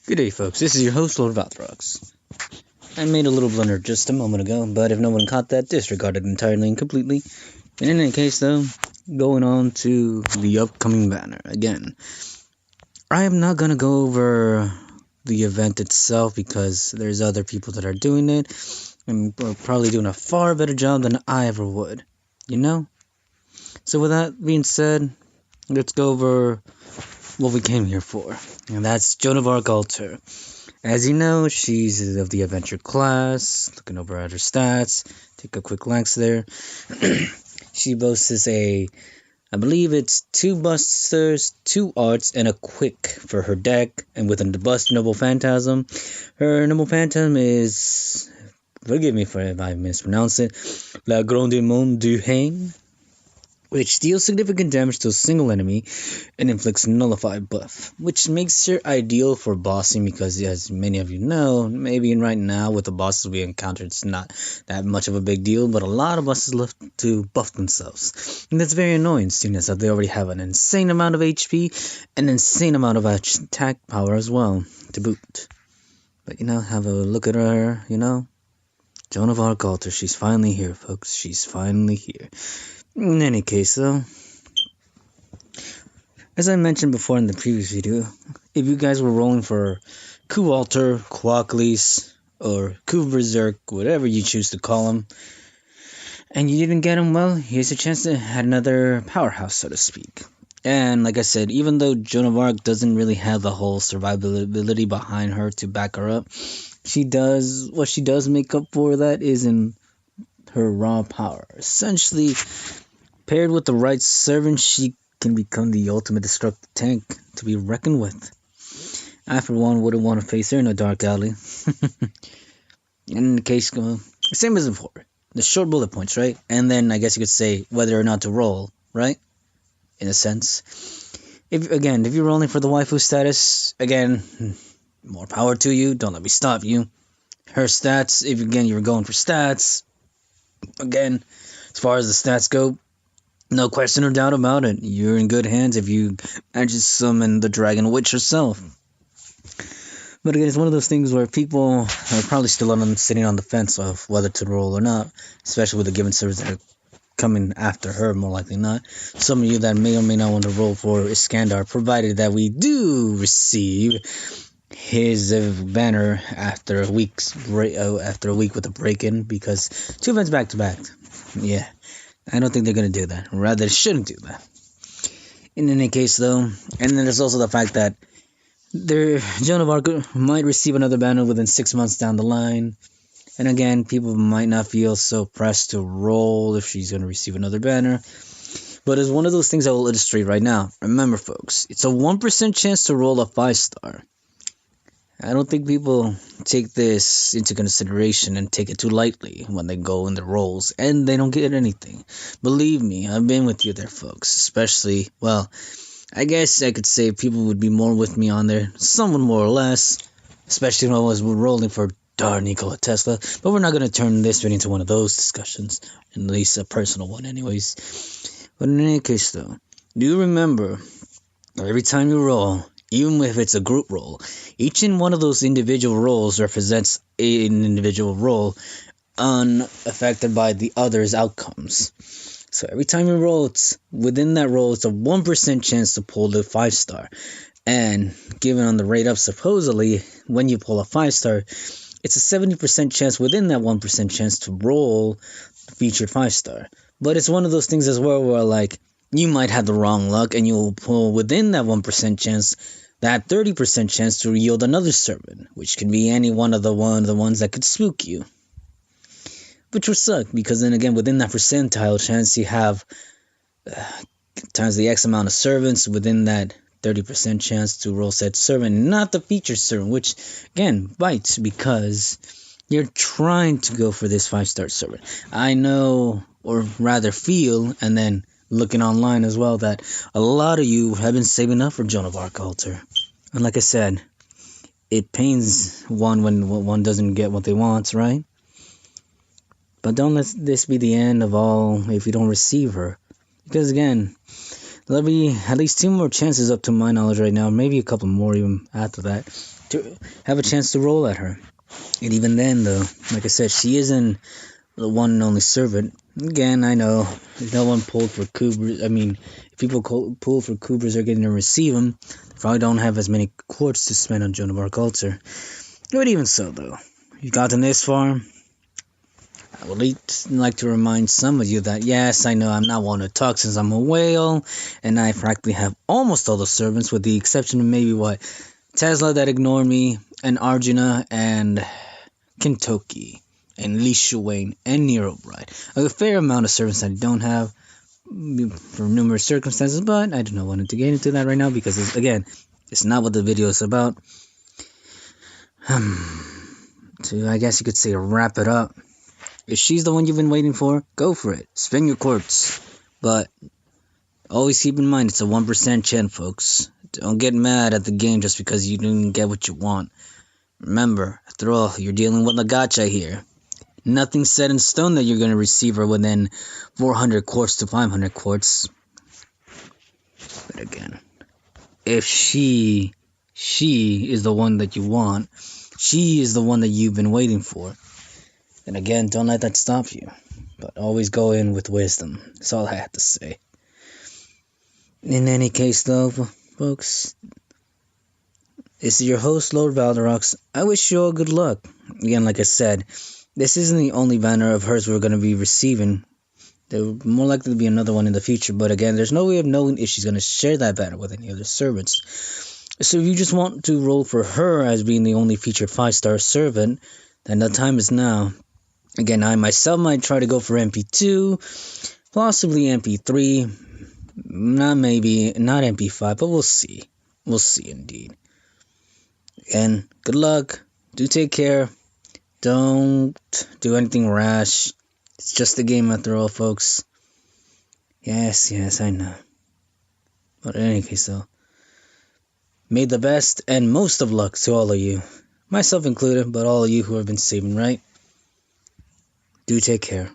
Good day, folks. This is your host, Lord Valdarox. I made a little blunder just a moment ago, but if no one caught that, disregard it entirely and completely. In any case, though, going on to the upcoming banner again. I am not gonna go over the event itself because there's other people that are doing it, and are probably doing a far better job than I ever would. You know? So with that being said, let's go over what we came here for, and that's Joan of Arc Altar. As you know, she's of the adventure class. Looking over at her stats, take a quick glance there. She boasts I believe it's 2 busters, 2 arts, and a quick for her deck. And within the bust Noble Phantasm, her Noble Phantasm is, forgive me if I mispronounce it, La Grande Monde du Haine, which deals significant damage to a single enemy and inflicts nullify buff, which makes her ideal for bossing because, as many of you know, maybe right now with the bosses we encountered, it's not that much of a big deal, but a lot of bosses love to buff themselves, and that's very annoying, seeing as that they already have an insane amount of HP and an insane amount of attack power as well, to boot. But, have a look at her, Joan of Arc Altar, she's finally here, folks, she's finally here. In any case, though, as I mentioned before in the previous video, if you guys were rolling for Coup Altar, Quackleys, or Coup Berserk, whatever you choose to call them, and you didn't get them, well, here's a chance to add another powerhouse, so to speak. And like I said, even though Joan of Arc doesn't really have the whole survivability behind her to back her up, what she does make up for that is in her raw power. Essentially, paired with the right servant, she can become the ultimate destructive tank to be reckoned with. I, for one, wouldn't want to face her in a dark alley. In the case, same as before. The short bullet points, right? And then I guess you could say whether or not to roll, right? In a sense. If you're rolling for the waifu status, again, more power to you. Don't let me stop you. Her stats, if you're going for stats, again, as far as the stats go, no question or doubt about it. You're in good hands if you manage to summon the Dragon Witch herself. But again, it's one of those things where people are probably still sitting on the fence of whether to roll or not, especially with the given servers that are coming after her, more likely not. Some of you that may or may not want to roll for Iskandar, provided that we do receive his banner after a week with a break-in, because 2 events back to back. Yeah. I don't think they're going to do that. Rather, they shouldn't do that. In any case, though, and then there's also the fact that Joan of Arc might receive another banner within 6 months down the line. And again, people might not feel so pressed to roll if she's going to receive another banner. But it's one of those things I will illustrate right now. Remember, folks, it's a 1% chance to roll a 5-star. I don't think people take this into consideration and take it too lightly when they go in the rolls and they don't get anything. Believe me, I've been with you there, folks. Especially, well, I guess I could say people would be more with me on there, somewhat more or less, especially when I was rolling for darn Nikola Tesla. But we're not going to turn this video into one of those discussions, at least a personal one anyways. But in any case, though, do remember, every time you roll, even if it's a group roll, each and one of those individual rolls represents an individual roll unaffected by the other's outcomes. So every time you roll, within that roll, it's a 1% chance to pull the 5-star. And given on the rate up, supposedly, when you pull a 5-star, it's a 70% chance within that 1% chance to roll the featured 5-star. But it's one of those things as well where, you might have the wrong luck and you'll pull within that 1% chance, that 30% chance to yield another servant, which can be any one of the ones that could spook you. Which would suck, because then again, within that percentile chance, you have times the X amount of servants within that 30% chance to roll said servant, not the featured servant, which again bites because you're trying to go for this 5-star servant. I know, or rather feel, and then looking online as well, that a lot of you have been saving up for Joan of Arc Altar. And like I said, it pains one when one doesn't get what they want, right? But don't let this be the end of all if you don't receive her. Because again, There'll be at least 2 more chances up to my knowledge right now, maybe a couple more even after that, to have a chance to roll at her. And even then, though, like I said, she isn't the one and only servant. Again, I know if no one pulled for Kubers. I mean, if people pull for Kubers are getting to receive them, they probably don't have as many quartz to spend on Joan of Arc altar. But even so, though, you've gotten this far. I would like to remind some of you that yes, I know I'm not one to talk since I'm a whale, and I practically have almost all the servants, with the exception of maybe Tesla that ignored me, and Arjuna, and Kentucky, and Lee Shuwain, and Nero Bride. A fair amount of servants I don't have for numerous circumstances, but I do not want to get into that right now because, it's not what the video is about. So I guess you could say wrap it up. If she's the one you've been waiting for, go for it. Spend your quartz. But always keep in mind it's a 1% chance, folks. Don't get mad at the game just because you didn't get what you want. Remember, after all, you're dealing with a gacha here. Nothing's set in stone that you're going to receive her within 400 quartz to 500 quartz. But again, if she is the one that you want, she is the one that you've been waiting for, then again, don't let that stop you. But always go in with wisdom. That's all I have to say. In any case, though, folks, this is your host, Lord Valdarox. I wish you all good luck. Again, like I said, this isn't the only banner of hers we're going to be receiving. There's more likely to be another one in the future. But again, there's no way of knowing if she's going to share that banner with any other servants. So if you just want to roll for her as being the only featured 5-star servant, then the time is now. Again, I myself might try to go for MP2, possibly MP3, not MP5, but we'll see. We'll see indeed. Again, good luck. Do take care. Don't do anything rash. It's just a game after all, folks. Yes, I know. But in any case, though, may the best and most of luck to all of you. Myself included, but all of you who have been saving, right? Do take care.